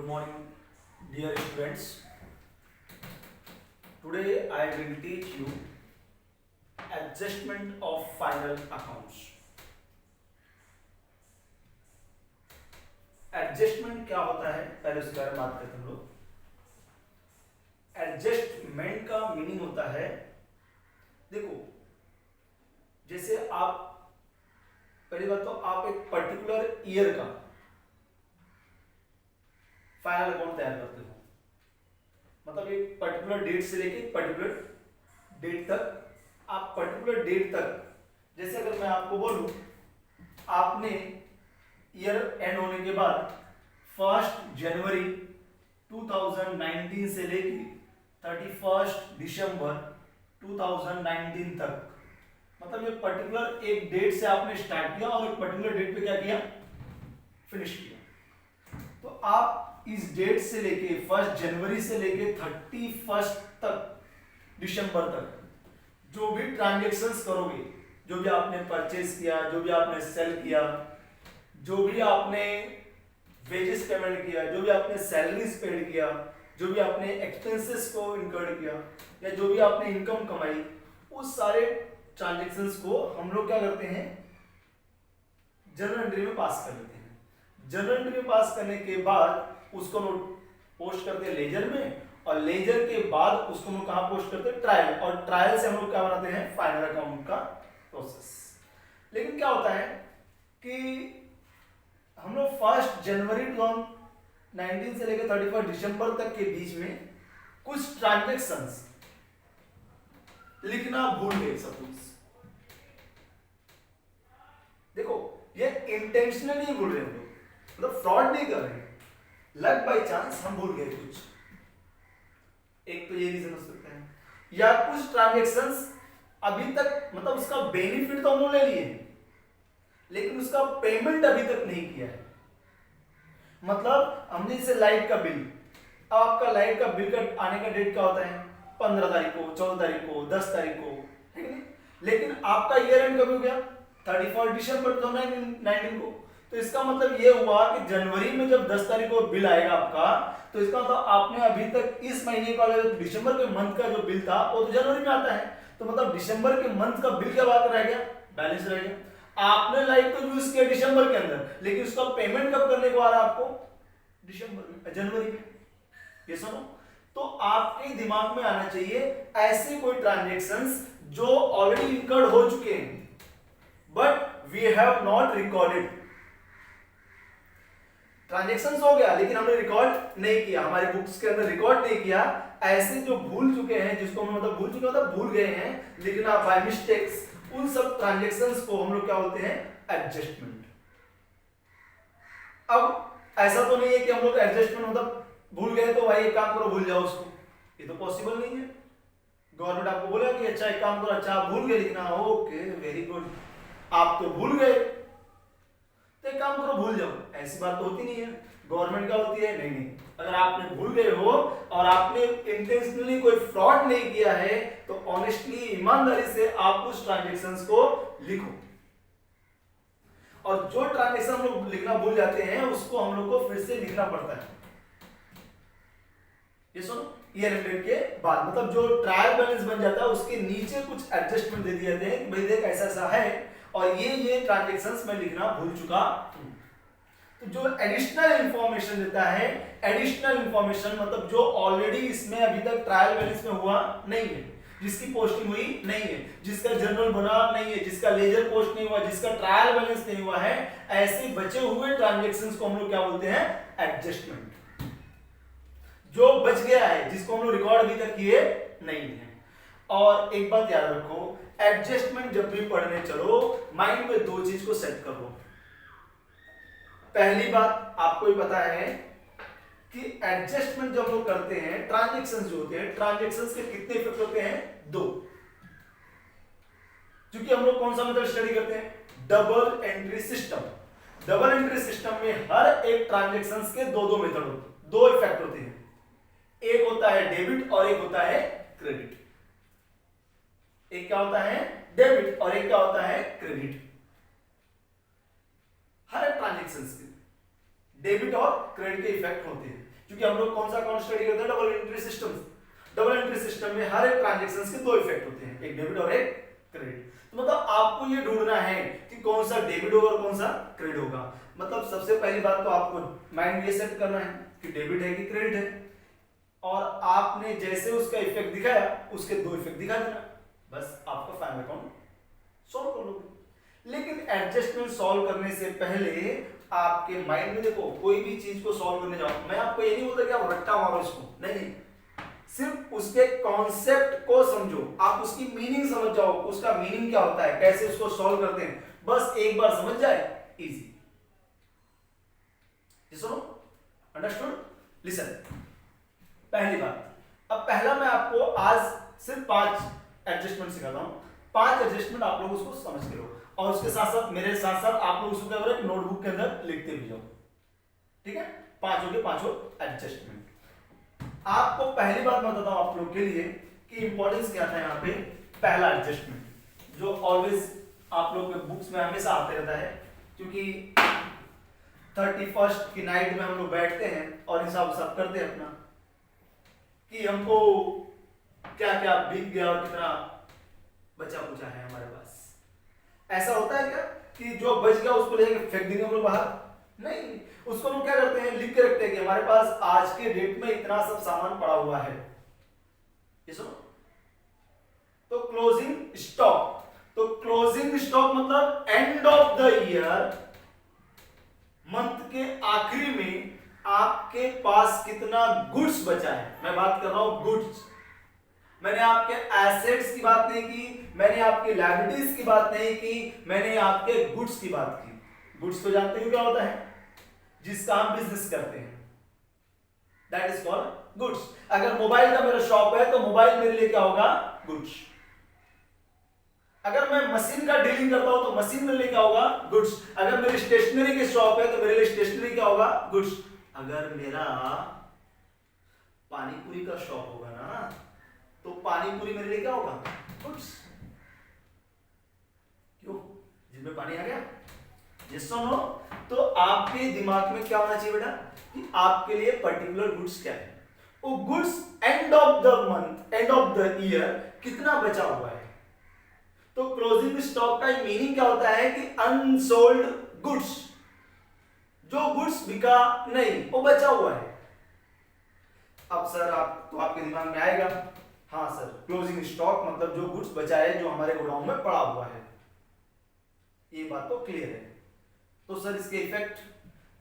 Good morning, dear students. Today I will teach you adjustment of final accounts. Adjustment क्या होता है, पहले उसके बारे में बात करते हैं हम लोग। एडजस्टमेंट का मीनिंग होता है, देखो जैसे आप पहली बात तो आप एक पर्टिकुलर ईयर का फाइनल अकाउंट तैयार करते हो, मतलब एक पर्टिकुलर डेट से लेके पर्टिकुलर डेट तक आप पर्टिकुलर डेट तक, जैसे अगर मैं आपको बोलूं आपने ईयर एंड होने के बाद 1 जनवरी 2019 से लेके 31 दिसंबर 2019 तक, मतलब ये पर्टिकुलर एक डेट से आपने स्टार्ट किया और एक पर्टिकुलर डेट पे क्या किया, फिनिश किया। तो आप इस डेट से लेके 1 जनवरी से लेके 31 तक दिसंबर तक जो भी ट्रांजैक्शंस करोगे, जो भी आपने परचेज किया, जो भी आपने सेल किया, जो भी आपने वेजेस पेमेंट किया, जो भी आपने सैलरीज पेड किया, जो भी आपने एक्सपेंसेस को इनकर्ड किया या जो भी आपने इनकम कमाई, उस सारे ट्रांजैक्शंस को हम लोग क्या करते हैं, जर्नल एंट्री में पास कर देते हैं। जर्नल एंट्री में पास करने के बाद उसको हम लोग पोस्ट करते हैं लेजर में, और लेजर के बाद उसको हम लोग कहां पोस्ट करते हैं, ट्रायल, और ट्रायल से हम लोग क्या बनाते हैं, फाइनल अकाउंट का प्रोसेस। लेकिन क्या होता है कि हम लोग 1 जनवरी 2019 से लेकर 31 दिसंबर तक के बीच में कुछ ट्रांजैक्शंस लिखना भूल गए। सपोज देखो ये इंटेंशनली भूल रहे हैं हम लोग, मतलब फ्रॉड नहीं कर रहे हैं, लक बाय चांस हम भूल गए कुछ, एक तो ये रीजन हो सकता है। या कुछ ट्रांजैक्शंस अभी तक, मतलब उसका बेनिफिट तो हम लोग ले लिए लेकिन उसका पेमेंट अभी तक नहीं किया है। मतलब हमने जैसे लाइट का बिल, आपका लाइट का बिल का आने का डेट क्या होता है, 15 तारीख को, 14 तारीख को, 10 तारीख को, है कि नहीं? लेकिन आपका ईयर एंड कब हो गया, 31 दिसंबर 2019 को। तो इसका मतलब ये हुआ कि जनवरी में जब 10 तारीख को बिल आएगा आपका, तो इसका मतलब आपने अभी तक इस महीने का दिसंबर के मंथ का जो बिल था वो तो जनवरी में आता है, तो मतलब दिसंबर के मंथ का बिल क्या बात रह गया, बैलेंस रह गया। आपने लाइट तो यूज किया दिसंबर के अंदर, लेकिन उसका पेमेंट कब करने को आ रहा है आपको, दिसंबर में, जनवरी में। ये सुनो, तो आपके दिमाग में आना चाहिए ऐसे कोई ट्रांजैक्शंस जो ऑलरेडी इनकर्ड हो चुके हैं but we have not recorded. Transactions हो गया लेकिन हमने रिकॉर्ड नहीं किया, हमारी बुक्स के अंदर रिकॉर्ड नहीं किया। ऐसे जो भूल चुके हैं, जिसको हम मतलब भूल चुके मतलब भूल गए हैं, लेकिन आप बाय मिस्टेक्स, उन सब ट्रांजैक्शंस को हम लोग क्या बोलते हैं, एडजस्टमेंट। अब ऐसा तो नहीं है कि हम लोग एडजस्टमेंट मतलब भूल गए तो भाई एक काम करो भूल जाओ उसको, ये तो पॉसिबल नहीं है। गवर्नमेंट आपको बोला कि अच्छा एक काम करो, अच्छा आप भूल गए, लिखना ओके वेरी गुड, आप तो भूल गए तो एक काम करो भूल जाओ, ऐसी बात तो होती नहीं है। गवर्नमेंट क्या होती है, नहीं, अगर आपने भूल गए हो और आपने इंटेंशनली कोई फ्रॉड नहीं किया है तो ऑनेस्टली, ईमानदारी से आप उस ट्रांजैक्शंस को लिखो। और जो ट्रांजैक्शन हम लोग लिखना भूल जाते हैं उसको हम लोग को फिर से लिखना पड़ता है। ये सुनो, ईयर एंड के बाद, मतलब जो ट्रायल बैलेंस बन जाता है उसके नीचे कुछ एडजस्टमेंट दे दिए जाते हैं कि भाई देख ऐसा ऐसा है और ये ट्रांजैक्शंस मैं लिखना भूल चुका हूं। तो जो एडिशनल इंफॉर्मेशन देता है, एडिशनल इंफॉर्मेशन मतलब जो ऑलरेडी इसमें अभी तक ट्रायल बैलेंस में हुआ नहीं है, जिसकी पोस्टिंग हुई नहीं है, जिसका जर्नल बना नहीं है, जिसका लेजर पोस्ट नहीं हुआ, जिसका ट्रायल बैलेंस नहीं हुआ है, ऐसे बचे हुए ट्रांजैक्शंस को हम लोग क्या बोलते हैं, एडजस्टमेंट। जो बच गया है, जिसको हम लोग रिकॉर्ड अभी तक किए नहीं है। और एक बात याद रखो, एडजस्टमेंट जब भी पढ़ने चलो माइंड में दो चीज को सेट करो। पहली बात आपको ही पता है कि एडजस्टमेंट जब लोग करते हैं, ट्रांजैक्शंस जो होते हैं, ट्रांजैक्शंस के कितने इफेक्ट होते हैं, 2। क्योंकि हम लोग कौन सा मेथड स्टडी करते हैं, double entry system. Double entry system में हर एक ट्रांजैक्शंस के दो मेथड होते हैं, 2 इफेक्ट होते हैं। एक होता है डेबिट और एक होता है क्रेडिट। एक क्या होता है, डेबिट, और एक क्या होता है, क्रेडिट। हर एक ट्रांजैक्शंस के डेबिट और क्रेडिट के इफेक्ट होते हैं। क्योंकि हम लोग कौन सा अकाउंट स्टडी करते हैं, double entry system. Double entry system में हर एक ट्रांजैक्शंस के दो इफेक्ट होते हैं, एक डेबिट और एक क्रेडिट। तो मतलब आपको ये ढूंढना है कि कौन सा डेबिट होगा और कौन सा क्रेडिट होगा। मतलब सबसे पहली बात तो आपको माइंड ये सेट करना है कि डेबिट है कि क्रेडिट है, और आपने जैसे उसका इफेक्ट दिखाया उसके दो इफेक्ट दिखा देना, बस आपका फाइनल अकाउंट सॉल्व कर लोगे। लेकिन एडजस्टमेंट सॉल्व करने से पहले आपके माइंड में देखो, कोई भी चीज को सॉल्व करने जाओ, मैं आपको ये नहीं बोलता कि आप रट्टा मारो इसको, नहीं, सिर्फ उसके कॉन्सेप्ट को समझो, आप उसकी मीनिंग समझ जाओ, उसका मीनिंग क्या होता है, कैसे उसको सॉल्व करते हैं, बस एक बार समझ जाए, इजी। सुनो, अंडरस्टूड, लिसन। पहली बात, अब पहला मैं आपको आज सिर्फ 5 एडजस्टमेंट सिखाता हूं, 5 एडजस्टमेंट आप लोग उसको समझ के लो, और उसके साथ साथ मेरे साथ साथ आप लोग उसको क्या करो, एक नोटबुक के अंदर लिखते भी जाओ, ठीक है। 5 हो गए 5 एडजस्टमेंट। आपको पहली बात मैं बताता हूं आप लोग के लिए कि इंपॉर्टेंस क्या था यहाँ पे। पहला एडजस्टमेंट जो ऑलवेज आप लोग के बुक्स में हमेशा आते रहता है, क्योंकि 31st की नाइट में हम लोग बैठते हैं और हिसाब सब करते हैं अपना कि हमको क्या क्या बीत गया और कितना बचा कुचा है हमारे पास। ऐसा होता है क्या कि जो बच गया उसको लेके फेंक देंगे हम लोग बाहर? नहीं, उसको हम क्या करते हैं, लिख के रखते हैं कि हमारे पास आज के डेट में इतना सब सामान पड़ा हुआ है, ये सुनो। तो क्लोजिंग स्टॉक, तो क्लोजिंग स्टॉक मतलब end of the year, month के आखिरी में आपके पास कितना गुड्स बचा है। मैं बात कर रहा हूं गुड्स, मैंने आपके एसेट्स की बात नहीं की, मैंने आपके लायबिलिटीज की बात नहीं की, मैंने आपके गुड्स की बात की। गुड्स तो जानते हो क्या होता है, जिसका हम बिजनेस करते हैं, दैट इज कॉल्ड गुड्स। अगर मोबाइल का मेरा शॉप है तो मोबाइल मेरे लिए क्या होगा, गुड्स। अगर मैं मशीन का डीलिंग करता हूं तो मशीन मेरे लिए क्या होगा, गुड्स। अगर मेरी स्टेशनरी की शॉप है तो मेरे लिए स्टेशनरी क्या होगा, गुड्स। अगर मेरा पानी पूरी का शॉप होगा ना तो पानी पूरी मेरे लिए क्या होगा, गुड्स। क्यों, जिसमें पानी आ गया, यस और नो। तो आपके दिमाग में क्या होना चाहिए बेटा कि आपके लिए पर्टिकुलर गुड्स क्या है, वो goods end of the month, end of the year कितना बचा हुआ है। तो क्लोजिंग स्टॉक का मीनिंग क्या होता है कि अनसोल्ड गुड्स, जो गुड्स बिका नहीं वो बचा हुआ है। अब सर आप तो आपके दिमाग में आएगा, हाँ सर क्लोजिंग स्टॉक मतलब जो गुड्स बचा है जो हमारे गोडाउन में पड़ा हुआ है, ये बात तो क्लियर है। तो सर इसके इफेक्ट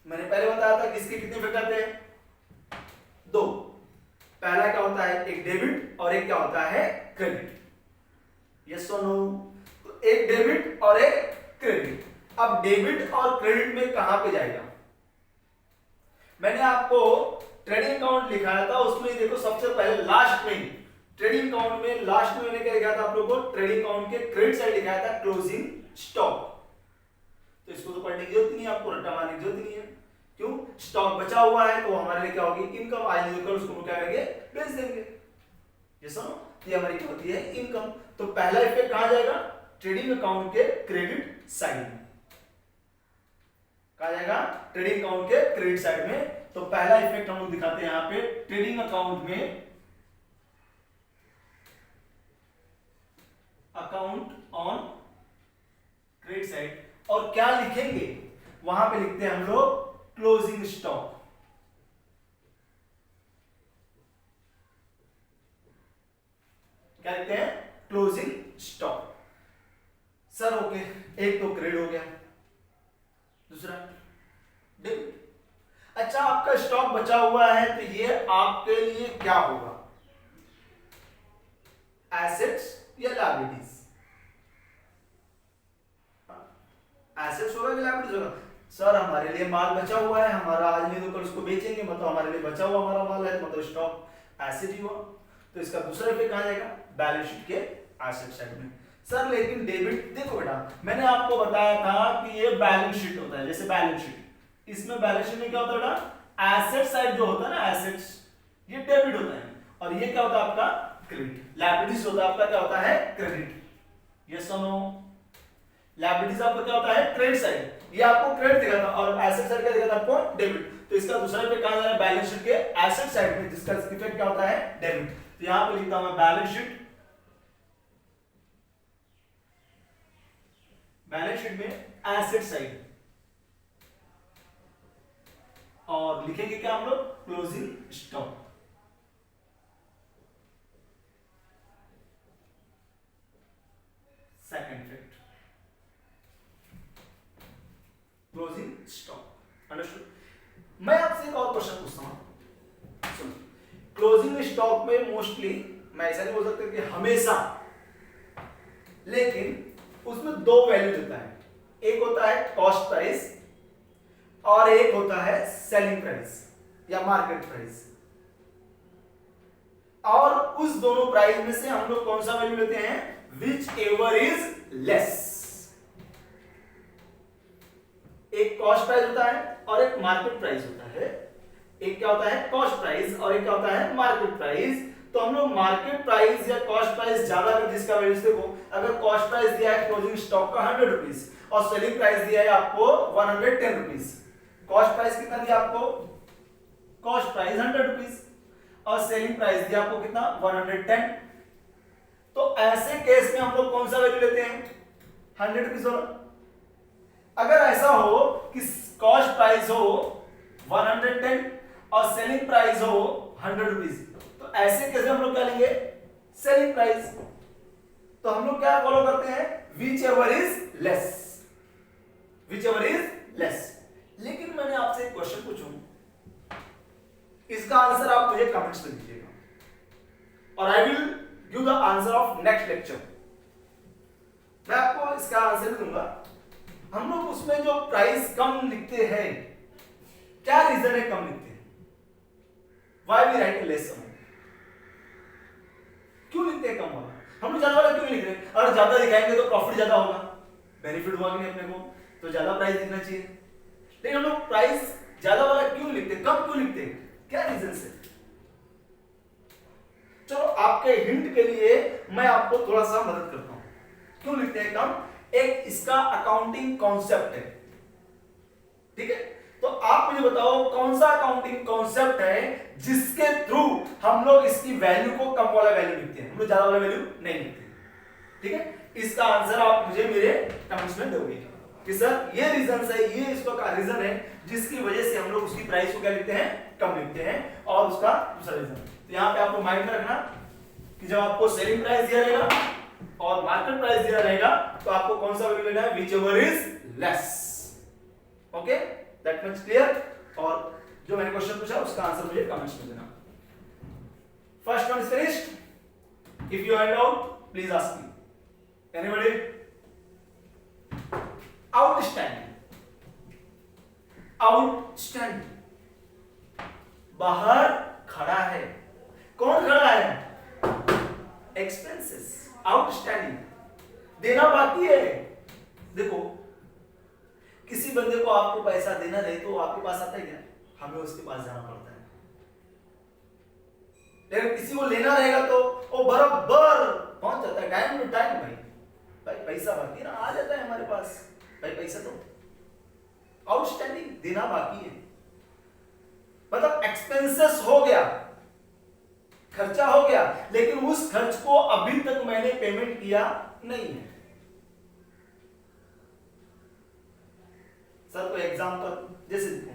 मैंने पहले बताया था कि इसके कितने इफेक्ट आते हैं, 2। पहला क्या होता है, एक डेबिट और एक क्या होता है, क्रेडिट। यस और नो। तो एक डेबिट और एक क्रेडिट। अब डेबिट और क्रेडिट में कहां पे जाएगा, मैंने आपको ट्रेडिंग अकाउंट लिखाया था, उसमें देखो सबसे पहले लास्ट में ट्रेडिंग अकाउंट में लास्ट में मैंने क्या लिखा था आप लोगों को, ट्रेडिंग अकाउंट के क्रेडिट साइड लिखाया था क्लोजिंग स्टॉक। तो इसको तो पढ़ने की जरूरत नहीं है, आपको रट्टा मारने की जरूरत नहीं है। क्यों, स्टॉक बचा हुआ है तो हमारे लिए क्या होगी, इनकम। आज लेकर उसको क्या करेंगे, बेच देंगे। ये सुनो, ये हमारी क्या होती है, इनकम। तो पहला इफेक्ट कहां जाएगा, ट्रेडिंग अकाउंट के क्रेडिट साइड में। कहा जाएगा, ट्रेडिंग अकाउंट के क्रेडिट साइड में। तो पहला इफेक्ट हम लोग दिखाते हैं यहां पे ट्रेडिंग अकाउंट में, अकाउंट ऑन क्रेडिट साइड। और क्या लिखेंगे वहां पे, लिखते हैं हम लोग क्लोजिंग स्टॉक। क्या लिखते हैं, क्लोजिंग स्टॉक। सर ओके, एक तो क्रेडिट हो गया, दूसरा डेबिट। अच्छा, आपका स्टॉक बचा हुआ है तो ये आपके लिए क्या होगा, एसेट्स या लायबिलिटीज? एसेट्स होगा कि लायबिलिटीज होगा? सर हमारे लिए माल बचा हुआ है, हमारा आज नहीं तो कल उसको बेचेंगे, मतलब हमारे लिए बचा हुआ हमारा माल है, मतलब स्टॉक एसेट ही हुआ। तो इसका दूसरा इफेक्ट कहां जाएगा, बैलेंस शीट के एसेट साइड में। सर लेकिन डेबिट, देखो बेटा मैंने आपको बताया था कि ये बैलेंस शीट होता है, जैसे बैलेंस शीट, इसमें बैलेंस शीट में क्या होता है बेटा, एसेट साइड जो होता है ना, एसेट्स, ये डेबिट होता है, और ये क्या होता है आपका, क्रेडिट। लायबिलिटीज होता है आपका क्या होता है, क्रेडिट। यस और नो। लायबिलिटीज आपका क्या होता है, क्रेडिट साइड, ये आपको क्रेडिट दिखाता है, और एसेट साइड क्या दिखाता है आपको, डेबिट। तो इसका दूसरा इफेक्ट कहां जा रहा है, बैलेंस शीट के एसेट साइड में, जिसका इफेक्ट क्या होता है, डेबिट। तो यहां पे लिखता हूं मैं बैलेंस शीट में एसेट साइड, और लिखेंगे क्या हम लोग, closing stock. Second effect closing stock, understood. मैं आपसे एक और क्वेश्चन पूछता हूं, सुनो, क्लोजिंग स्टॉक में मोस्टली मैं ऐसा नहीं बोल सकता कि हमेशा, लेकिन उसमें दो वैल्यू देता है, एक होता है कॉस्ट प्राइस और एक होता है सेलिंग प्राइस या मार्केट प्राइस। और उस दोनों प्राइस में से हम लोग कौन सा वैल्यू लेते हैं, विच एवर इज लेस। एक कॉस्ट प्राइस होता है और एक मार्केट प्राइस होता है, एक क्या होता है कॉस्ट प्राइस और एक क्या होता है मार्केट प्राइस। तो हम लोग मार्केट प्राइस या कॉस्ट प्राइस ज्यादा कर, जिसका वैल्यू देखो, अगर कॉस्ट प्राइस दिया है क्लोजिंग स्टॉक का 100 रुपीज और सेलिंग प्राइस दिया है आपको 110 रुपीज। कॉस्ट प्राइस कितना दिया आपको, कॉस्ट प्राइस 100 रुपीज और सेलिंग प्राइस दिया आपको कितना 110। तो ऐसे केस में हम लोग कौन सा वैल्यू लेते हैं, 100 रुपीज वाला। अगर ऐसा हो कि कॉस्ट प्राइस हो 110 और सेलिंग प्राइस हो 100 रुपीज, तो ऐसे केस में हम लोग क्या लेंगे, सेलिंग प्राइस। तो हम लोग क्या फॉलो करते हैं, which ever is less, which ever is less. लेकिन मैंने आपसे एक क्वेश्चन पूछूं, इसका आंसर आप मुझे कमेंट्स में दीजिएगा और I will give the answer of next lecture. मैं आपको इसका आंसर दूंगा। हम लोग उसमें जो प्राइस कम लिखते हैं, क्या रीजन है कम लिखते हैं, why we write less amount, क्यों लिखते हैं कम वाला, हम लोग ज्यादा वाला क्यों नहीं लिख रहे। अगर ज्यादा दिखाएंगे तो प्रॉफिट ज्यादा होगा, बेनिफिट हुआ कि नहीं अपने को, तो ज्यादा प्राइस दिखना चाहिए। लेकिन हम लोग प्राइस ज्यादा वाला क्यों लिखते, कम क्यों लिखते, क्या रीजन से। चलो आपके हिंट के लिए मैं आपको थोड़ा सा मदद करता हूं, क्यों लिखते हैं कम। एक इसका अकाउंटिंग कॉन्सेप्ट है, ठीक है। तो आप मुझे बताओ कौन सा अकाउंटिंग कॉन्सेप्ट है जिसके थ्रू हम लोग इसकी वैल्यू को कम वाला वैल्यू लिखते हैं, हम लोग ज्यादा वाला वैल्यू नहीं लिखते, ठीक है। इसका आंसर आप मुझे मेरे कमेंट्स में दोगे कि सर ये रीजन है, ये इसका रीजन है जिसकी वजह से हम लोग उसकी प्राइस को क्या लिखते हैं, कम लिखते हैं, और उसका दूसरा रीजन। तो यहां पे आपको माइंड में रखना कि जब आपको सेलिंग प्राइस दिया रहेगा और मार्केट प्राइस दिया रहेगा तो आपको कौन सा वैल्यू लेना है, which ever is less. Okay, that much clear. और जो मैंने क्वेश्चन पूछा उसका आंसर मुझे कमेंट्स में देना। First one is finished. If you have doubt please ask me. Anybody? Outstanding, outstanding, बाहर खड़ा है, कौन खड़ा है, एक्सपेंसेस, आउटस्टैंडिंग, देना बाकी है। देखो किसी बंदे को आपको पैसा देना रहे तो आपके पास आता है क्या, हमें उसके पास जाना पड़ता है। लेकिन किसी को लेना रहेगा तो वो बराबर पहुंच जाता है, टाइम टू टाइम। भाई पैसा बाकी ना, आ जाता है हमारे पास, भाई पैसा तो। आउटस्टैंडिंग, देना बाकी है, मतलब एक्सपेंसेस हो गया, खर्चा हो गया, लेकिन उस खर्च को अभी तक मैंने पेमेंट किया नहीं है। सर कोई एग्जांपल, जैसे देखो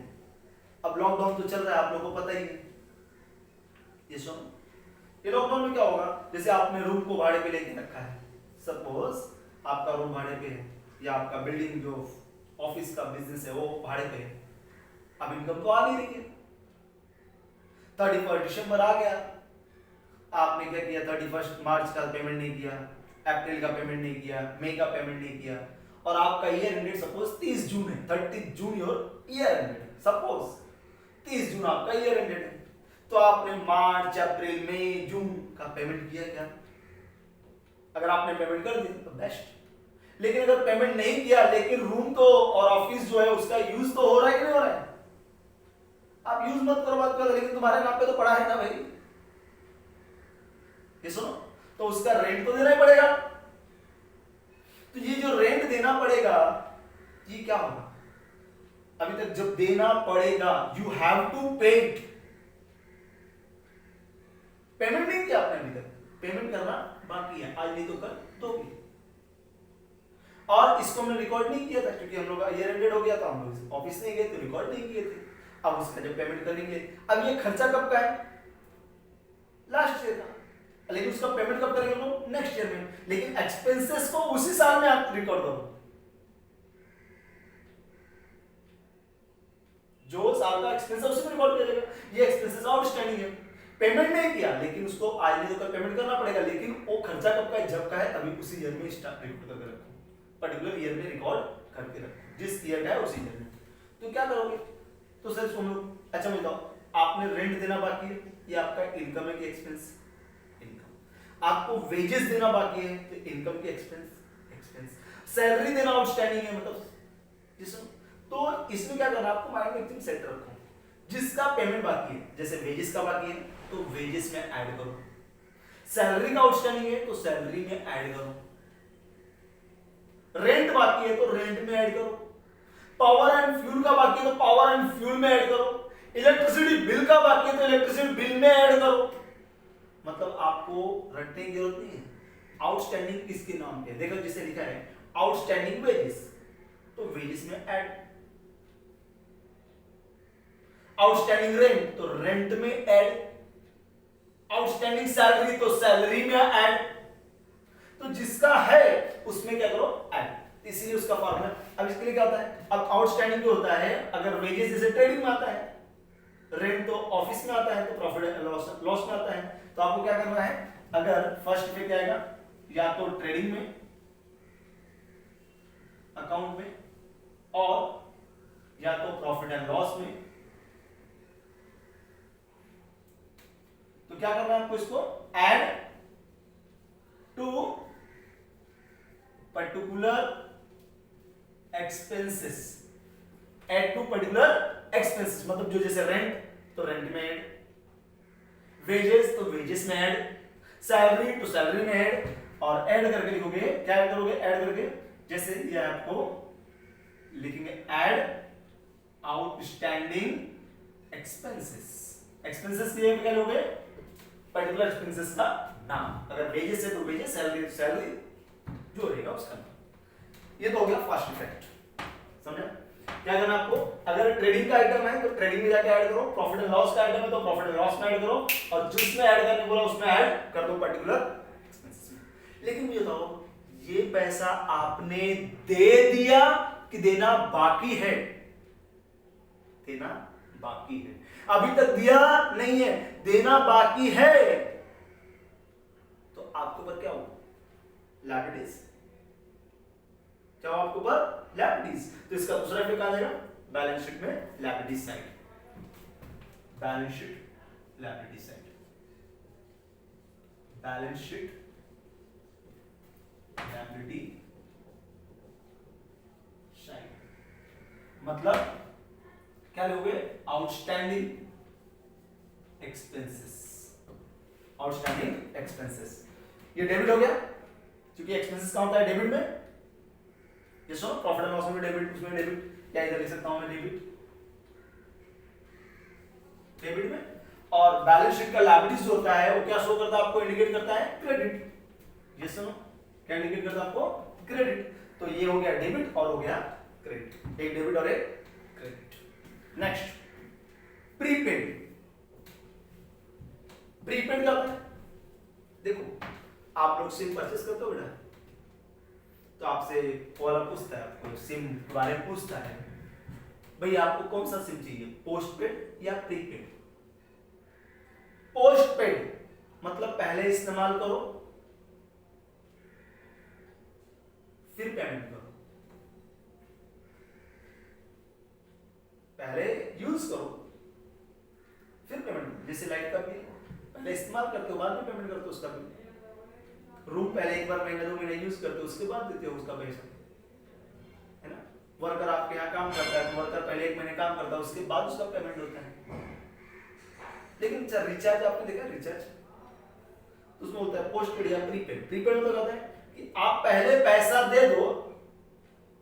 अब लॉकडाउन तो चल रहा है, आप लोगों को पता ही है। ये सुनो, ये लॉकडाउन में क्या होगा, जैसे आपने रूम को भाड़े पे लेके रखा है, सपोज आपका रूम भाड़े पे है या आपका बिल्डिंग जो ऑफिस का बिजनेस है वो भाड़े पे है, अब इनकम तो आ नहीं रही है। 31 दिसंबर आ गया, आपने क्या किया, 31 मार्च का पेमेंट नहीं किया, अप्रैल का पेमेंट नहीं किया, मई का पेमेंट नहीं किया, और आपका ईयर एंडेड सपोज 30 जून है, 30 जून योर ईयर एंडेड, सपोज 30 जून आपका ईयर एंडेड है, तो आपने मार्च अप्रैल मई जून का पेमेंट किया क्या? अगर आपने पेमेंट कर दिया तो बेस्ट, लेकिन अगर पेमेंट नहीं किया लेकिन रूम तो और ऑफिस जो है उसका यूज तो हो रहा है कि नहीं हो रहा है, आप यूज मत करो बात कर, लेकिन तुम्हारे नाम पे तो पड़ा है ना भाई, ये सुनो, तो उसका रेंट तो देना ही पड़ेगा। तो ये जो रेंट देना पड़ेगा ये क्या होगा, अभी तक जब देना पड़ेगा, यू हैव टू पे इट। पेमेंट नहीं किया आपने अभी तक, पेमेंट करना बाकी है, आज नहीं तो कल दोगे। और इसको हमने रिकॉर्ड नहीं किया था क्योंकि हम लोग ईयर एंडेड हो गया था, हम लोग ऑफिस नहीं गए तो रिकॉर्ड नहीं किए थे। अब उसका जब पेमेंट करेंगे, अब ये खर्चा कब का है, लास्ट ईयर का, लेकिन उसका पेमेंट कब करेंगे हम लोग, नेक्स्ट ईयर में। लेकिन एक्सपेंसेस को उसी साल में आप रिकॉर्ड करो, जो साल का एक्सपेंस है उसी में रिकॉर्ड किया जाएगा। ये एक्सपेंसेस आउटस्टैंडिंग है, पेमेंट नहीं किया लेकिन उसको आज नहीं तो कल पेमेंट करना पड़ेगा, लेकिन वो खर्चा कब का है, जब का है, अभी उसी ईयर में स्टार्ट रिकॉर्ड करके रखो, पर्टिकुलर ईयर में रिकॉर्ड करके रखो, जिस ईयर का है उसी ईयर में। तो क्या करोगे, तो सर सुन लो, अच्छा मैं बताओ, आपने रेंट देना बाकी है, ये आपका इनकम है कि एक्सपेंस, इनकम। आपको वेजेस देना बाकी है तो इनकम की एक्सपेंस, एक्सपेंस। सैलरी देना आउटस्टैंडिंग है, मतलब जिसमें, तो इसमें क्या करना, आपको माइंड में एकदम सेट रखो, जिसका पेमेंट बाकी है, जैसे वेजेस का बाकी है तो वेजेस में ऐड करो, सैलरी का आउटस्टैंडिंग है तो सैलरी में ऐड करो, रेंट बाकी है तो रेंट में ऐड करो, पावर एंड फ्यूल का बाकी है तो पावर एंड फ्यूल में ऐड करो, इलेक्ट्रिसिटी बिल का बाकी है तो इलेक्ट्रिसिटी बिल में ऐड करो। मतलब आपको रटने की जरूरत नहीं है, आउटस्टैंडिंग किसके नाम पे, देखो जिसे लिखा है आउटस्टैंडिंग वेजेस तो वेजेस में ऐड, आउटस्टैंडिंग रेंट तो रेंट में ऐड, आउटस्टैंडिंग सैलरी तो सैलरी में ऐड, तो जिसका है उसमें क्या करो, ऐड, इसीलिए उसका फॉर्मूला। अब इसके लिए क्या होता है, अब आउटस्टैंडिंग जो होता है, अगर वेजेस जैसे ट्रेडिंग में आता है, रेंट तो ऑफिस में आता है, तो प्रॉफिट एंड लॉस में आता है, तो आपको क्या करना है, अगर फर्स्ट पे क्या आएगा, या तो ट्रेडिंग में अकाउंट में, और या तो प्रॉफिट एंड लॉस में, तो क्या करना है आपको, इसको add to particular expenses, add to particular expenses, मतलब जो जैसे रेंट तो रेंट में ऐड, वेजेस तो वेजेस में ऐड, सैलरी तो सैलरी में ऐड, और ऐड करके लिखोगे, क्या ऐड करोगे, ऐड करके जैसे ये आपको लिखेंगे ऐड आउटस्टैंडिंग एक्सपेंसेस, एक्सपेंसेस के लिए क्या लोगे, पर्टिकुलर एक्सपेंसेस का नाम, अगर वेजेस है तो वेजेस, सैलरी तो सैलरी, जो रहेगा उसका नाम। ये तो हो गया फर्स्ट इफेक्ट, समझा। क्या करना आपको, अगर ट्रेडिंग का आइटम है तो ट्रेडिंग में जाके ऐड करो, प्रॉफिट एंड लॉस का आइटम है तो प्रॉफिट एंड लॉस में ऐड करो, और जिसमें ऐड करने बोला उसमें ऐड कर दो पर्टिकुलर एक्सपेंसेस में। लेकिन मुझे बताओ, ये पैसा आपने दे दिया कि देना बाकी है, देना बाकी है, अभी तक दिया नहीं है, देना बाकी है, तो आपके ऊपर क्या होगा, लायबिलिटीज, क्या होगा आपके ऊपर, लायबिलिटीज। तो इसका दूसरा इफेक्ट आ जाएगा बैलेंस शीट में, liabilities side, balance sheet liability side, balance sheet liability side, मतलब क्या लोगे, आउटस्टैंडिंग एक्सपेंसेस, आउटस्टैंडिंग एक्सपेंसेस। ये डेबिट हो गया, क्योंकि एक्सपेंसेस कहां होता है, डेबिट में, ये सुनो, प्रॉफिट एंड लॉस में डेबिट, उसमें डेबिट, क्या इधर लिख सकता हूं मैं, डेबिट, डेबिट में। और बैलेंस शीट का लायबिलिटीज जो होता है वो क्या शो करता है आपको, इंडिकेट करता है क्रेडिट, ये सुनो, क्या इंडिकेट करता है आपको, क्रेडिट। तो ये हो गया डेबिट और हो गया क्रेडिट, एक डेबिट और एक क्रेडिट। नेक्स्ट, प्रीपेड, प्रीपेड क्या होता है, देखो आप लोग सिम परचेस करते हो बेटा, तो आपसे वाला पूछता है, आपको सिम के बारे में पूछता है, भाई आपको कौन सा सिम चाहिए, पोस्ट पेड या प्रीपेड। पोस्ट पेड मतलब पहले इस्तेमाल करो फिर पेमेंट करो, पहले यूज करो फिर पेमेंट करो, जैसे लाइट का बिल पहले इस्तेमाल करते हो बाद में पेमेंट करते हो उसका बिल, रूम पहले एक बार महीने 2 महीने यूज करते हो उसके बाद देते हो उसका पैसा, है ना। वर्कर आपके यहाँ काम करता है तो वर्कर पहले 1 महीने काम करता है उसके बाद उसका पेमेंट होता है। लेकिन रिचार्ज आपने देखा, रिचार्ज तो उसमें होता है पोस्ट पेड या प्रीपेड। प्रीपेड मतलब कहता है कि आप पहले पैसा दे दो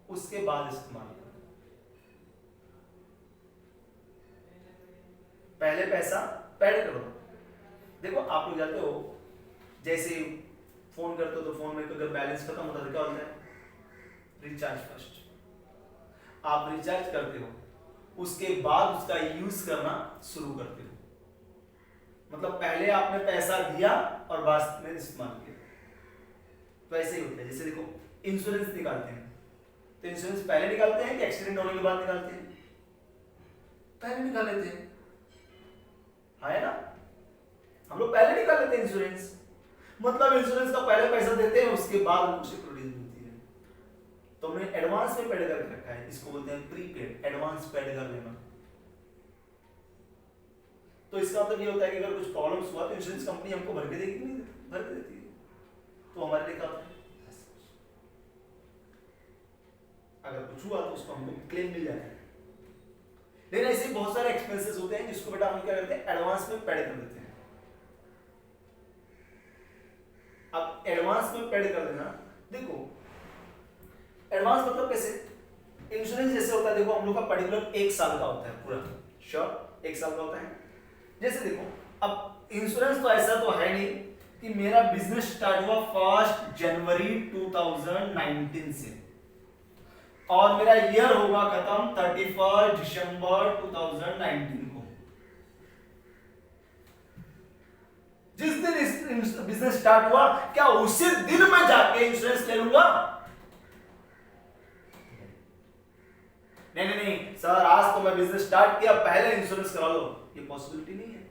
उसके बाद इस्तेमाल करो, पहले पैसा पेड करो। देखो आप लोग जाते हो, जैसे फोन करते हो तो फोन में अगर बैलेंस खत्म होता है तो क्या होता है, रिचार्ज फर्स्ट। आप रिचार्ज करते हो, उसके बाद उसका यूज करना शुरू करते हो। मतलब पहले आपने पैसा दिया और बाद में इस्तेमाल किया। तो ऐसे ही होता है। जैसे देखो इंश्योरेंस निकालते हैं, तो इंश्योरेंस पहले निकालते हैं कि एक्सीडेंट होने के बाद निकालते हैं? पहले निकाल लेते हैं, है ना? हम लोग पहले निकाल लेते हैं इंश्योरेंस। मतलब इंश्योरेंस का पहले पैसा देते हैं, उसके बाद हमको सिक्योरिटी मिलती है। तो हमने एडवांस में पेड करके रखा है, इसको बोलते हैं प्रीपेड, एडवांस पेड कर लेना। तो इसका मतलब ये होता है कि अगर कुछ प्रॉब्लम्स हुआ तो इंश्योरेंस कंपनी हमको भर के देगी, नहीं भर के देती है। तो हमारे लिए क्या होता है, अगर कुछ हुआ तो उसको हमको क्लेम मिल जाता है। लेकिन ऐसे बहुत सारे एक्सपेंसेस होते हैं जिसको बेटा हम क्या करते हैं, एडवांस में पेड कर देते हैं। अब एडवांस में पेड कर देना, देखो एडवांस मतलब कैसे, इंश्योरेंस जैसे होता है, देखो हम लोग का पर्टिकुलर 1 साल का होता है पूरा, श्योर 1 साल का होता है। जैसे देखो अब इंश्योरेंस तो ऐसा तो है नहीं कि मेरा बिजनेस स्टार्ट हुआ 1 जनवरी 2019 से और मेरा ईयर होगा खत्म 31 दिसंबर 2019 को। जिस दिन बिजनेस स्टार्ट हुआ क्या उसी दिन मैं जाके इंश्योरेंस ले लूंगा? नहीं नहीं नहीं सर, आज तो मैं बिजनेस स्टार्ट किया, पहले इंश्योरेंस करा लो, ये पॉसिबिलिटी नहीं है।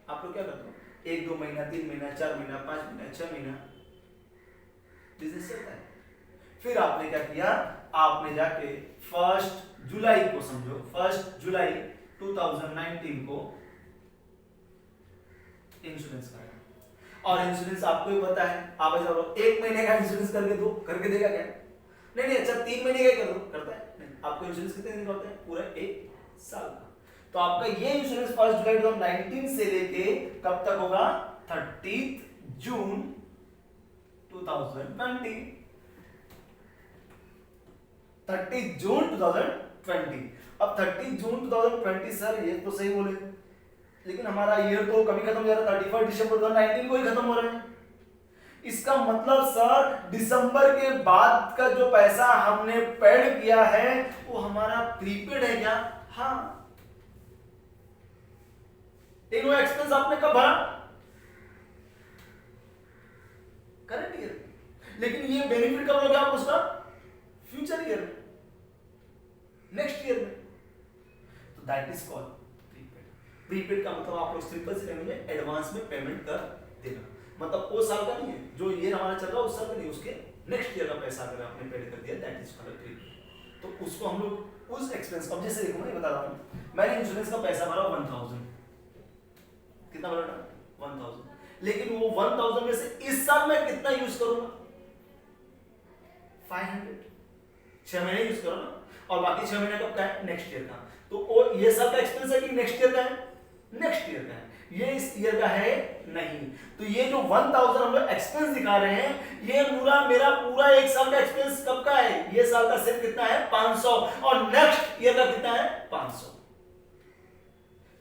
आप लोग क्या करते हो, 1-2 महीना, 3 महीना, 4 महीना, 5 महीना, 6 महीना बिजनेस चलता है। फिर आपने क्या किया, आपने जाके 1 जुलाई को, समझो 1 जुलाई 2019 को इंश्योरेंस कराया। और इंश्योरेंस आपको ही पता है, आप ऐसा बोलो 1 महीने का इंश्योरेंस करके दो, करके देगा क्या? नहीं नहीं, अच्छा 3 महीने का कर दो, करता है नहीं। आपको इंश्योरेंस कितने दिन का होता है, पूरा 1 साल का। तो आपका ये इंश्योरेंस 1 जुलाई 2019 से लेके कब तक होगा, 30 जून 2020, 30 जून 2020। अब 30 जून 2020 सर ये तो सही बोले, लेकिन हमारा ईयर तो कभी खत्म हो जा रहा है, 31 दिसंबर 2019 को ही खत्म हो रहा है। इसका मतलब सर दिसंबर के बाद का जो पैसा हमने पेड किया है वो हमारा प्रीपेड है क्या? हाँ। लेकिन वो एक्सपेंस आपने कब भरा, करंट ईयर। लेकिन ये बेनिफिट कब होगा आपको उसका, फ्यूचर ईयर में, नेक्स्ट ईयर में। तो that is called prepaid. Prepaid का मतलब आप लोग सिंपल से कहेंगे एडवांस में पेमेंट कर देना। मतलब वो साल का नहीं है, जो ईयर हमारा चल रहा है उस साल का नहीं, उसके नेक्स्ट ईयर का पैसा अगर आपने पेड कर दिया दैट इज कॉल्ड प्रीपेड। तो उसको हम लोग उस एक्सपेंस, अब जैसे देखो मैं बता रहा हूं, मैंने इंश्योरेंस का पैसा भरा 1000, कितना भरा, 1000। लेकिन वो 1000 में से इस साल मैं कितना यूज करूंगा, 500, 6 महीने यूज करो ना, और बाकी 6 महीने कब का है, नेक्स्ट ईयर का। तो वो ये साल का एक्सपेंस है कि नेक्स्ट ईयर का है, नेक्स्ट ईयर का है, ये इस ईयर का है नहीं। तो ये जो 1000 हम लोग एक्सपेंस दिखा रहे हैं, ये पूरा मेरा पूरा 1 साल का एक्सपेंस कब का है, ये साल का सिर्फ कितना है, 500, और नेक्स्ट ईयर का कितना है, 500।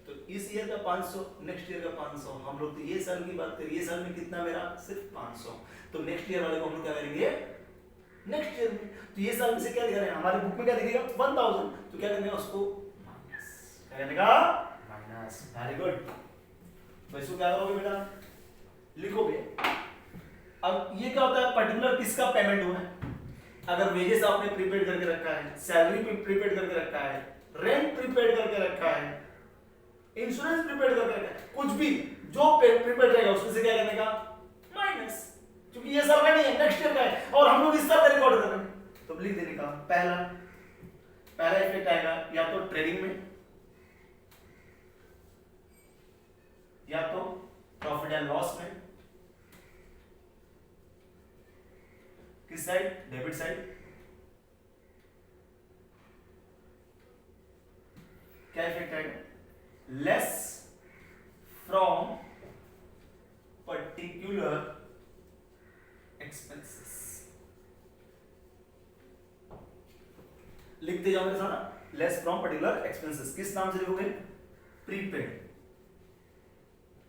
तो इस ईयर का 500, नेक्स्ट ईयर का 500। हम लोग तो ये साल की बात करिए, ये साल में कितना मेरा, सिर्फ 500। तो नेक्स्ट ईयर वाले को हम लोग क्या करेंगे, नेक्स्ट ईयर में। तो ये साल में से क्या दिखा रहे हैं, हमारी बुक में क्या दिखेगा, 1000। तो क्या करने का उसको माइनस, क्या करने का, माइनस। Very good. तो इसको क्या करोगे बेटा, लिखोगे। अब ये क्या होता है, पर्टिकुलर किसका पेमेंट हुआ है, अगर वेजेस आपने प्रीपेड करके रखा है, सैलरी प्रीपेड करके रखा है, रेंट प्रीपेड करके रखा है, इंश्योरेंस प्रीपेड करके रखा है, कुछ भी जो प्रीपेड रहेगा उसमें से क्या करने का, माइनस। क्योंकि ये साल का नहीं है, नेक्स्ट ईयर का है, और हम लोग इस साल का रिकॉर्ड कर रहे हैं। तो लिख देने का पहला इफेक्ट आएगा या तो ट्रेडिंग में, या तो प्रॉफिट एंड लॉस में। किस साइड, डेबिट साइड। क्या इफेक्ट आएगा, लेस फ्रॉम पर्टिकुलर एक्सपेंसेस। लिखते जाओ मेरे साथ, लेस फ्रॉम पर्टिकुलर एक्सपेंसेस। किस नाम से लिखोगे, प्रीपेड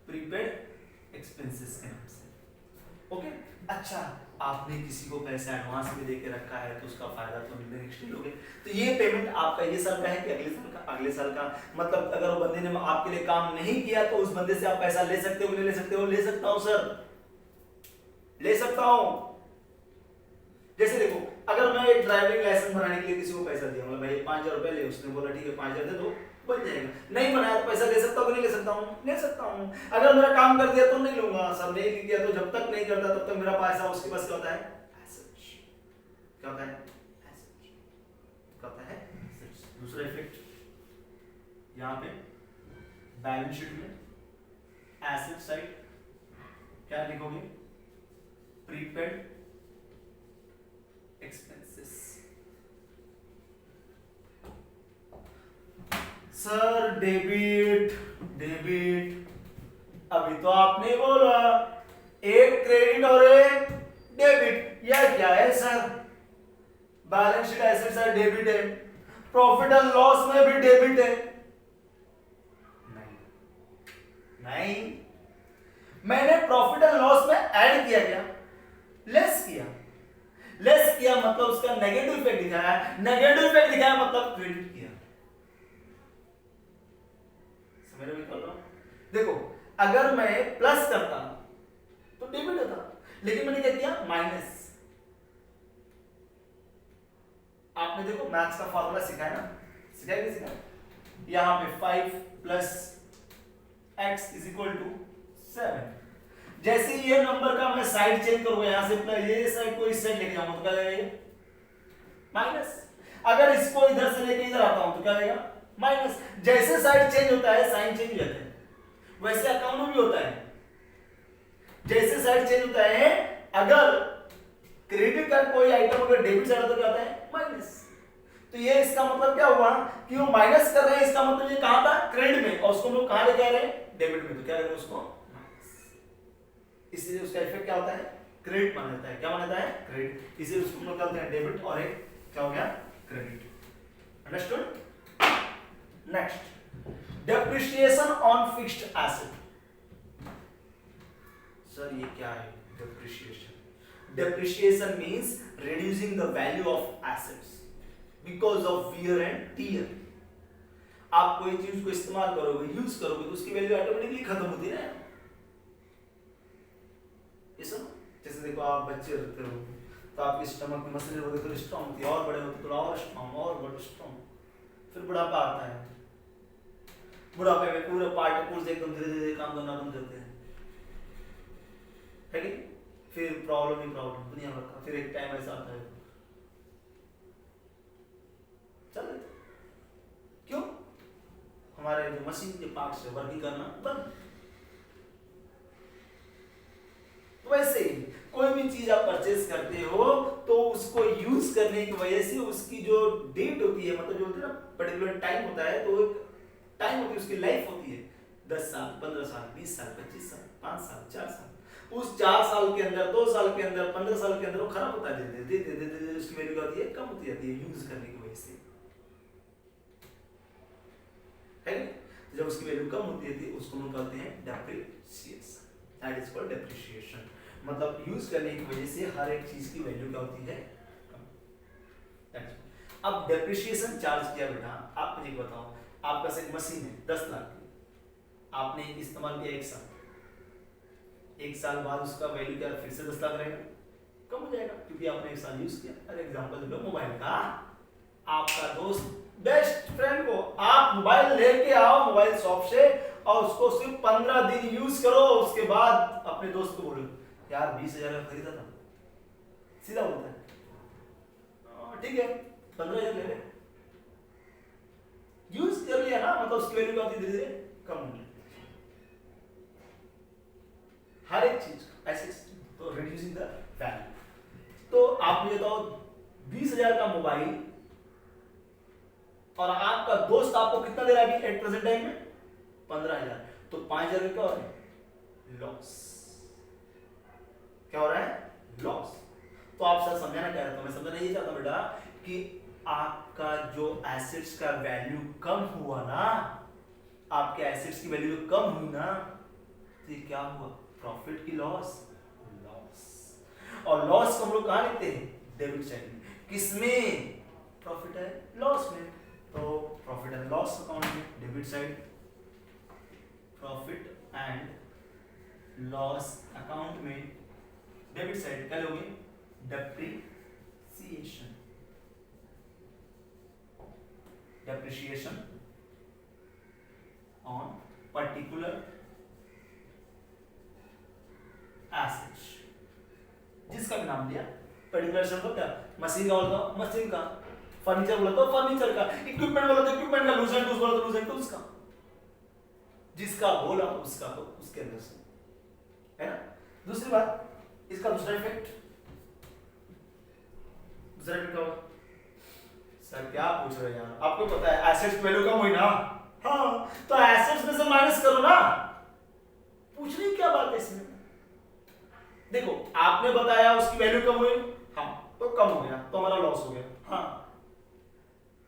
प्रीपेड एक्सपेंसेस के नाम से। ओके, अच्छा आपने किसी को पैसा एडवांस में देके रखा है तो उसका फायदा तो मिलने नेक्स्ट लोगे। तो ये पेमेंट आपका ये साल का है कि अगले साल का? अगले साल का। मतलब अगर वो बंदे ने आपके लिए काम नहीं किया तो उस बंदे से आप पैसा ले सकते हो कि नहीं ले सकते हो? ले सकता हूं सर, ले सकता हूं। जैसे देखो, अगर मैं एक ड्राइविंग लाइसेंस बनाने के लिए किसी को पैसा दिया, मतलब भाई 5000 रुपए ले, उसने बोला ठीक है 5000 दे दो, बन जाएगा। नहीं बनाया तो पैसा ले सकता हूं कि नहीं ले सकता हूं? ले सकता हूं। अगर मेरा काम कर दिया तो नहीं लूंगा सर, नहीं किया तो जब तक नहीं करता तब तक मेरा पैसा उसके पास क्या होता है? एसेट्स। क्या होता है? एसेट्स। क्या होता है? एसेट्स। दूसरा इफेक्ट यहां पे बैलेंस शीट में एसेट साइड क्या लिखोगे? Prepaid expenses. Sir debit debit, अभी तो आपने बोला एक क्रेडिट और एक डेबिट, यह क्या है सर? बैलेंस शीट एसेट्स है, डेबिट है, प्रॉफिट एंड लॉस में भी डेबिट है। नहीं नहीं, मैंने प्रॉफिट एंड लॉस में ऐड किया क्या? लेस किया। लेस किया मतलब उसका नेगेटिव इफेक्ट दिखाया, नेगेटिव इफेक्ट दिखाया मतलब क्रेडिट किया। समझ रहे हो? देखो, अगर मैं प्लस करता तो डेबिट होता, लेकिन मैंने क्या किया? माइनस। आपने देखो मैथ्स का फॉर्मूला सिखाया ना? सिखाया कि सिखाया? यहां पे 5 plus x is equal to 7। जैसे ये नंबर का मैं साइड चेंज करूंगा, यहां से ये साइड को इस साइड लेके जाऊंगा तो क्या जाएगा? माइनस। अगर इसको इधर से लेके इधर आता हूं तो क्या जाएगा? माइनस। जैसे साइड चेंज होता है साइन चेंज हो जाता है, वैसे अकाउंट में भी होता है। जैसे साइड चेंज होता है, अगर क्रेडिट का कोई आइटम अगर डेबिट साइड तो क्या होता है? माइनस। तो ये इसका मतलब क्या हुआ कि वो माइनस कर रहे हैं, इसका मतलब ये कहां था? क्रेडिट में, और उसको हम लोग कहां लेके आ रहे हैं? डेबिट में। तो क्या करेंगे उसको? इसलिए उसका इफेक्ट क्या होता है? क्रेडिट माना जाता है। क्या माना जाता है? क्रेडिट। इसलिए उसको हम लोग कहते हैं डेबिट, और एक क्या हो गया? Credit. Understood? Next, depreciation on fixed asset. Sir ये क्या है depreciation? Depreciation means reducing the value of assets because of wear and tear. आप कोई चीज को इस्तेमाल करोगे, यूज करोगे, तो उसकी वैल्यू ऑटोमेटिकली खत्म होती है ना। जैसे देखो, आप बच्चे रहते हो तो आपकी स्टमक में मसले होते तो स्ट्रांग होती है, और बड़े होते तो और स्ट्रांग, और बड़े स्ट्रांग। फिर बुढ़ापा आता है, बुढ़ापे में पूरे पार्टिकल्स एकदम धीरे धीरे काम करना बंद करते हैं, है कि? फिर प्रॉब्लम ही प्रॉब्लम दुनिया भर का। फिर एक टाइम ऐसा आता है चल, क्यों? हमारे जो मशीन के पार्ट्स है वर्किंग करना बंद। वैसे ही कोई भी चीज आप परचेज करते हो तो उसको यूज करने की वजह से उसकी जो डेट होती है, मतलब जो होती है ना पर्टिकुलर टाइम होता है, तो एक टाइम होती है, उसकी लाइफ होती है 10 साल, 15 साल, 20 साल, 25 साल, 5 साल, 4 साल। उस 4 साल के अंदर, 2 साल के अंदर, 15 साल के अंदर वो खराब होता है, धीरे उसकी वैल्यू क्या होती है? कम होती जाती है यूज करने की वजह से, है? जब उसकी वैल्यू कम होती है उसको हम कहते हैं depreciation. That is called depreciation. मतलब यूज करने की वजह से हर एक चीज की वैल्यू क्या होती है? कम। अब डेप्रिसिएशन चार्ज किया बेटा, आप मुझे बताओ, आपका से मशीन है 10 लाख की, आपने इस्तेमाल किया 1 साल, 1 साल बाद उसका वैल्यू क्या फिर से 10 लाख रहेगा? कम हो जाएगा, क्योंकि आपने 1 साल यूज किया। अरे एग्जांपल दे लो मोबाइल का, आपका दोस्त बेस्ट फ्रेंड को आप मोबाइल लेके आओ मोबाइल शॉप से, और उसको सिर्फ 15 दिन यूज करो, उसके बाद अपने दोस्त को बोलो यार 20,000 का खरीदा था, सीधा बोलता है ठीक है 15,000 ले ले, यूज कर लिया ना, मतलब उसकी वैल्यू क्या होती है? धीरे धीरे कम होने लगती है हर एक चीज ऐसे, तो रिड्यूसिंग द वैल्यू। तो आप मुझे बताओ 20,000 का मोबाइल और आपका दोस्त आपको कितना दे रहा है एट प्रेजेंट टाइम में? 15,000, तो 5,000 क्या हो रहा है? लॉस। क्या हो रहा है? लॉस। तो आप सर समझाना क्या रहता हूं? मैं समझना ये चाहता हूं बेटा कि आपका जो एसेट्स का वैल्यू कम हुआ ना, आपके एसेट्स की वैल्यू कम हुई ना, तो ये क्या हुआ, प्रॉफिट की लॉस, और लॉस को हम लोग कहाँ लिखते हैं, डेबिट साइड में। किसमें, प्रॉफिट है लॉस में, तो प्रॉफिट एंड लॉस अकाउंट में debit side, profit and loss account में डेबिट साइड क्या लोगे, depreciation, depreciation on particular assets, जिसका भी नाम दिया, पर्टिकुलर शब्द क्या, मशीन का बोला तो मशीन का, फर्नीचर बोला तो फर्नीचर का, इक्विपमेंट बोला तो इक्विपमेंट का, लूज एंड टूल्स बोला तो लूज एंड टूल्स का, जिसका बोला उसका तो उसके अंदर से, है ना। दूसरी बात, इसका दूसरा इफेक्ट क्या होगा, सर क्या पूछ रहे हैं यार, आपको पता है एसेट्स वैल्यू कम हुई ना, हाँ तो एसेट्स में से माइनस करो ना, पूछने की क्या बात है इसमें। देखो आपने बताया उसकी वैल्यू कम हुई, हाँ तो कम हो गया, तो हमारा लॉस हो गया, हाँ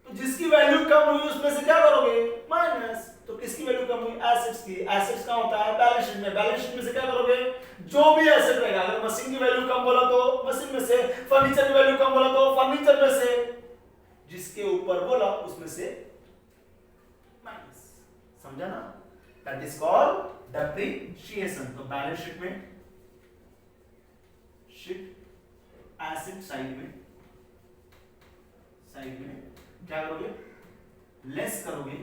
तो जिसकी वैल्यू कम हुई उसमें से क्या करोगे, माइनस, तो किसकी वैल्यू कम हुई, एसेट्स की, एसेट्स का होता है बैलेंस शीट में, बैलेंस शीट में से क्या करोगे, जो भी एसेट रहेगा, अगर मशीन की वैल्यू कम बोला तो मशीन में से, फर्नीचर की वैल्यू कम बोला तो फर्नीचर में से, जिसके ऊपर बोला उसमें से माइनस, समझा ना, दैट इज कॉल्ड डेप्रिसिएशन। तो बैलेंस शीट में, शीट एसेट साइड में क्या करोगे, लेस करोगे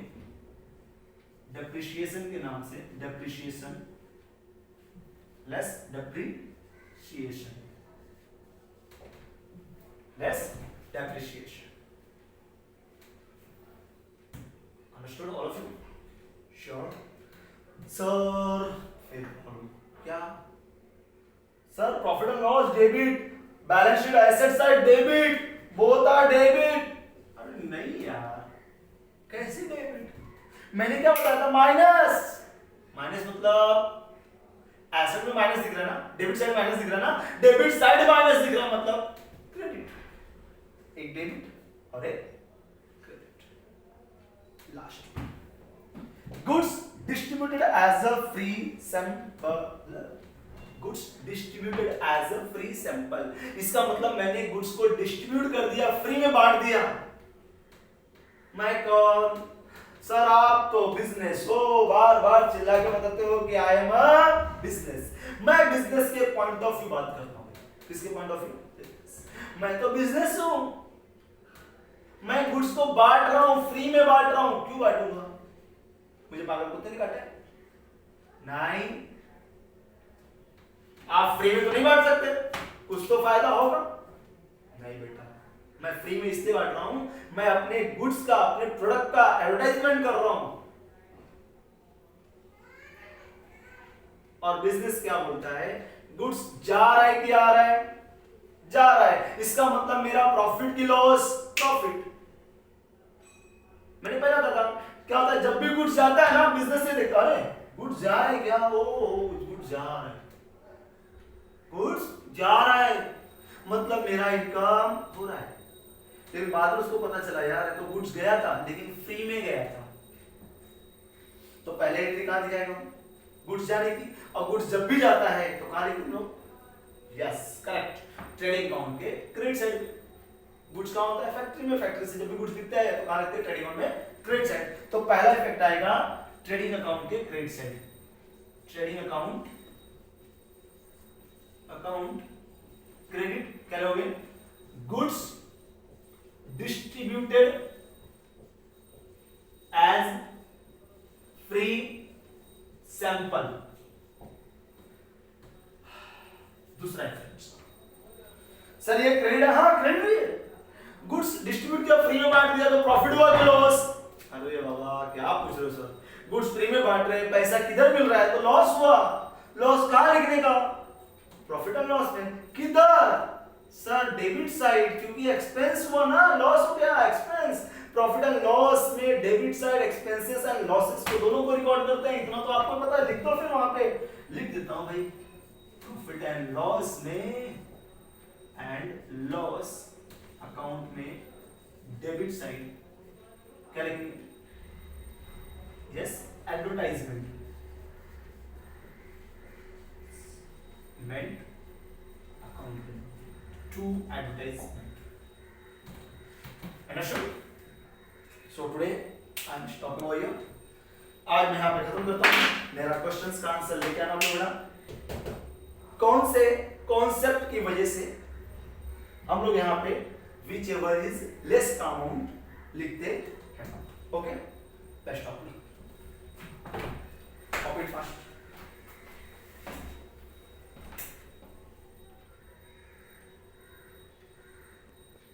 डेप्रिसिएशन के नाम से, depreciation less depreciation, less depreciation, understood all of you, sure sir. फिर क्या sir, profit and loss debit, balance sheet asset side debit, both are debit, अरे नहीं यार कैसे डेबिट, मैंने क्या बताया था, माइनस, माइनस मतलब एसेट में माइनस दिख रहा है ना, डेबिट साइड माइनस दिख रहा है ना, डेबिट साइड माइनस दिख रहा है मतलब क्रेडिट, एक डेबिट और एक credit. Last, goods distributed as a free sample, goods distributed as a free sample, इसका मतलब मैंने गुड्स को डिस्ट्रीब्यूट कर दिया, फ्री में बांट दिया। मैं कौन, सर आप तो बिजनेस हो, बार बार चिल्ला के बताते हो कि आई एम अ बिजनेस, मैं बिजनेस के पॉइंट ऑफ व्यू बात करता हूं, किसके पॉइंट ऑफ व्यू, मैं तो बिजनेस हूं, मैं गुड्स को बांट रहा हूं, फ्री में बांट रहा हूं, क्यों बांटूंगा, मुझे पागल कुत्ते ने काटा है, नहीं आप फ्री में तो नहीं बांट सकते, कुछ तो फायदा होगा, नहीं बेटा मैं फ्री में इसलिए बांट रहा हूं, मैं अपने गुड्स का, अपने प्रोडक्ट का एडवर्टाइजमेंट कर रहा हूं, और बिजनेस क्या बोलता है, गुड्स जा रहा है कि आ रहा है, जा रहा है, इसका मतलब मेरा प्रॉफिट की लॉस, प्रॉफिट, मैंने पहले बताया था क्या होता है, जब भी गुड्स जाता है ना, बिजनेस से देखता है गुड्स जा रहा है क्या, ओ गुड्स जा रहा है, गुड्स जा रहा है मतलब मेरा इनकम हो रहा है, फिर बाद में उसको पता चला यार तो गुड्स गया था लेकिन फ्री में गया था, तो पहले एंट्री कहां दिखाएगा, गुड्स जाने की, और गुड्स जब भी जाता है तो कहां लिखेंगे लोग, यस करेक्ट, ट्रेडिंग अकाउंट के क्रेडिट साइड, गुड्स कहां होता है, फैक्ट्री में, फैक्ट्री से जब भी गुड्स बिकता है तो कहां लिखते हैं, ट्रेडिंग अकाउंट में क्रेडिट साइड, तो पहला इफेक्ट आएगा ट्रेडिंग अकाउंट के credit side, trading account, account credit क्या लोगे, goods distributed as free sample, दूसरा इफेक्ट, सर ये क्रेडिट है, हाँ क्रेडिट है, गुड्स डिस्ट्रीब्यूट किया, फ्री में बांट दिया तो प्रॉफिट हुआ कि लॉस, अरे बाबा क्या पूछ रहे हो सर, गुड्स फ्री में बांट रहे हैं, पैसा किधर मिल रहा है, तो लॉस हुआ, लॉस कहां लिखने का, प्रॉफिट एंड लॉस में, किधर सर, डेबिट साइड, क्योंकि एक्सपेंस हुआ ना, लॉस हो गया, एक्सपेंस, प्रॉफिट एंड लॉस में debit side expenses and losses को दोनों को रिकॉर्ड करते हैं, इतना तो आपको पता है, लिख दो, फिर वहां पे लिख देता हूं भाई, प्रॉफिट एंड लॉस में, एंड लॉस अकाउंट में डेबिट साइड क्या लिखेंगे, yes advertisement account to advertisement. Understood? So today I am stopping over here. आज मैं यहाँ पे खत्म करता हूँ। मेरा क्वेश्चंस का आंसर लेके आना बेटा। कौन से कॉन्सेप्ट की वजह से हम लोग यहाँ पे whichever is less amount लिखते हैं। Okay, best of